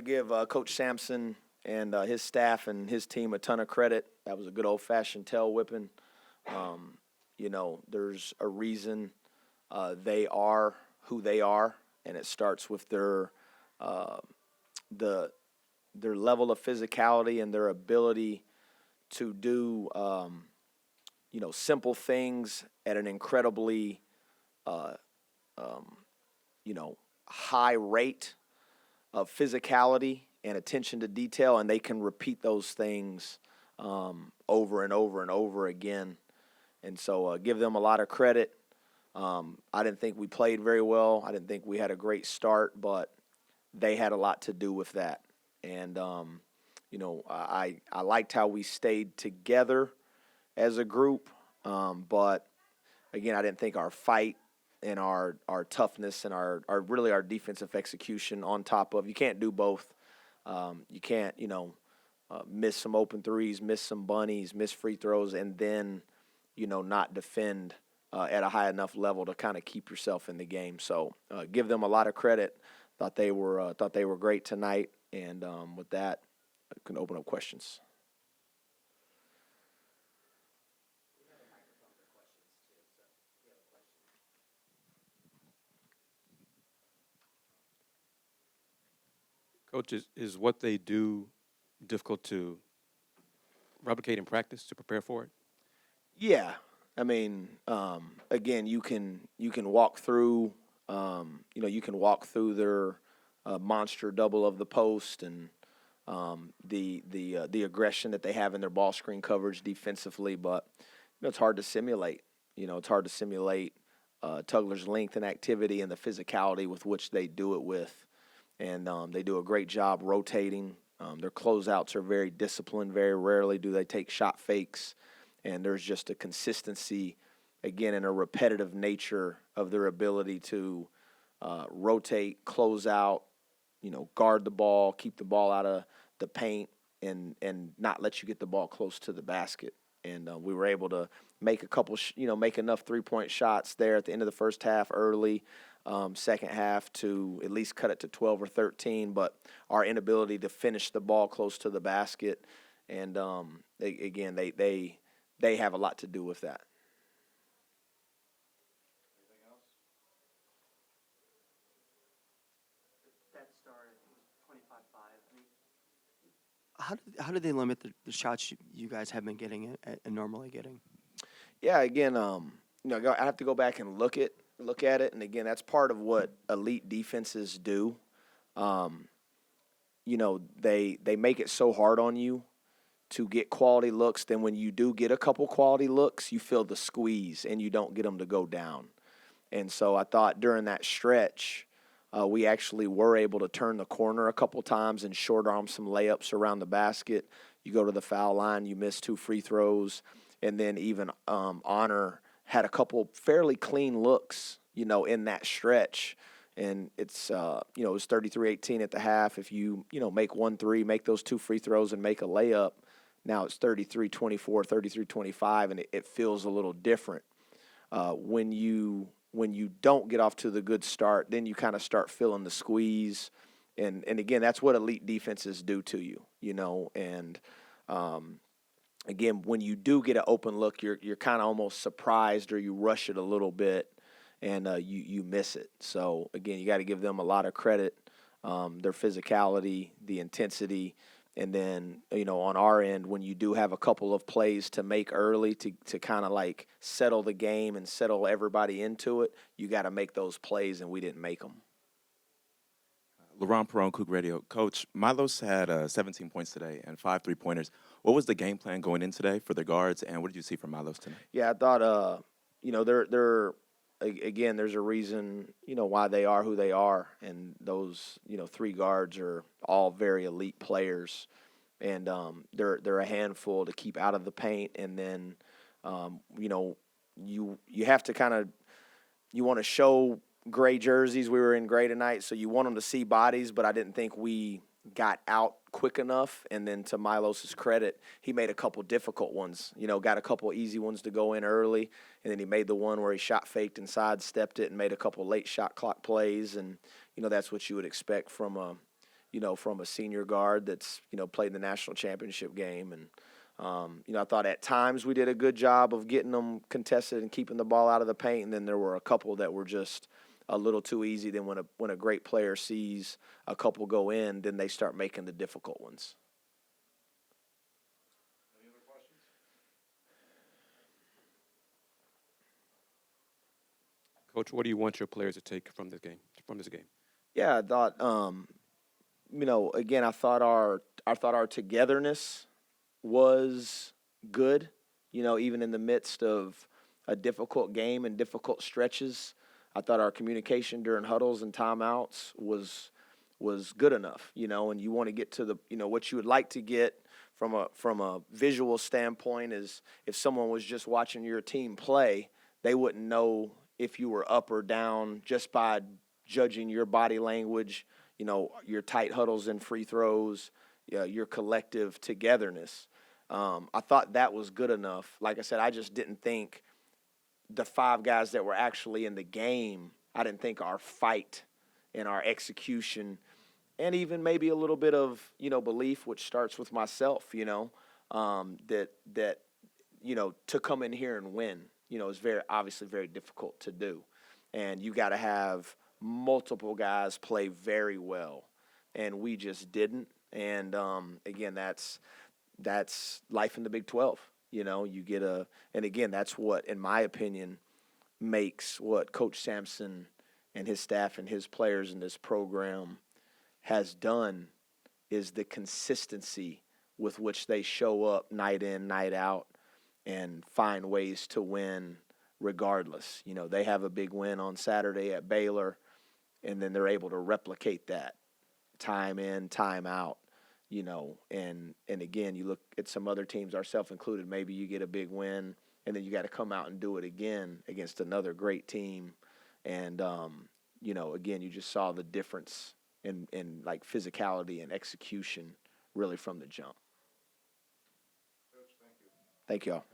give Coach Sampson and his staff and his team a ton of credit. That was a good old-fashioned tail whipping. There's a reason they are who they are, and it starts with their level of physicality and their ability to do simple things at an incredibly high rate of physicality and attention to detail, and they can repeat those things over and over and over again. And so give them a lot of credit. I didn't think we played very well. I didn't think we had a great start, but they had a lot to do with that. And, I liked how we stayed together as a group. But, again, I didn't think our fight and our toughness and our defensive execution on top of – you can't do both. You can't, miss some open threes, miss some bunnies, miss free throws, and then, not defend at a high enough level to kind of keep yourself in the game. So give them a lot of credit. Thought they were great tonight. And with that, I can open up questions. Coach, is what they do difficult to replicate in practice to prepare for it? Yeah. I mean, again, you can walk through, their monster double of the post and the aggression that they have in their ball screen coverage defensively, but it's hard to simulate. It's hard to simulate Tugler's length and activity and the physicality with which they do it with. And they do a great job rotating. Their closeouts are very disciplined. Very rarely do they take shot fakes. And there's just a consistency, again, and a repetitive nature of their ability to rotate, close out, guard the ball, keep the ball out of the paint, and not let you get the ball close to the basket. And we were able to make a couple, make enough three-point shots there at the end of the first half early. Second half to at least cut it to 12 or 13, but our inability to finish the ball close to the basket, and they have a lot to do with that. Anything else? That start was 25-5. How do they limit the shots you guys have been getting and normally getting? Yeah, again, I have to go back and look at it, and again, that's part of what elite defenses do. They make it so hard on you to get quality looks. Then when you do get a couple quality looks, you feel the squeeze and you don't get them to go down. And so I thought during that stretch, we actually were able to turn the corner a couple times and short arm some layups around the basket. You go to the foul line, you miss 2 free throws, and then even Honor had a couple fairly clean looks, in that stretch. And it's, it was 33-18 at the half. If you, make 1 3, make those 2 free throws and make a layup, now it's 33-24, 33-25, and it feels a little different. When you don't get off to the good start, then you kind of start feeling the squeeze. And again, that's what elite defenses do to you, and again, when you do get an open look, you're kind of almost surprised or you rush it a little bit and you miss it. So, again, you got to give them a lot of credit, their physicality, the intensity, and then, on our end, when you do have a couple of plays to make early to kind of like settle the game and settle everybody into it, you got to make those plays, and we didn't make them. LaRon Perone, Coug Radio. Coach, Milos had 17 points today and 5 3-pointers. What was the game plan going in today for the guards, and what did you see from Milos tonight? Yeah, I thought, they're again, there's a reason, why they are who they are, and those, 3 guards are all very elite players, and they're a handful to keep out of the paint, and then, you have to kind of, you want to show gray jerseys. We were in gray tonight, so you want them to see bodies, but I didn't think we got out quick enough. And then to Milos's credit, he made a couple difficult ones, got a couple easy ones to go in early, and then he made the one where he shot faked and sidestepped it and made a couple late shot clock plays. And, that's what you would expect from a from a senior guard that's, played in the national championship game. And, I thought at times we did a good job of getting them contested and keeping the ball out of the paint. And then there were a couple that were just a little too easy. Then when a great player sees a couple go in, then they start making the difficult ones. Any other questions? Coach, what do you want your players to take from this game? Yeah, I thought, again, I thought our togetherness was good. Even in the midst of a difficult game and difficult stretches, I thought our communication during huddles and timeouts was good enough. And you want to get to the, what you would like to get from a visual standpoint is if someone was just watching your team play, they wouldn't know if you were up or down just by judging your body language, your tight huddles and free throws, your collective togetherness. I thought that was good enough. Like I said, I just didn't think the 5 guys that were actually in the game, I didn't think our fight and our execution and even maybe a little bit of, belief, which starts with myself, that to come in here and win, is obviously very difficult to do. And you got to have multiple guys play very well, and we just didn't. And again, that's life in the Big 12. You get and again, that's what, in my opinion, makes what Coach Sampson and his staff and his players in this program has done is the consistency with which they show up night in, night out, and find ways to win regardless. They have a big win on Saturday at Baylor, and then they're able to replicate that time in, time out, and again, you look at some other teams, ourselves included, maybe you get a big win, and then you got to come out and do it again against another great team. And, again, you just saw the difference in like physicality and execution really from the jump. Coach, thank you. Thank you all.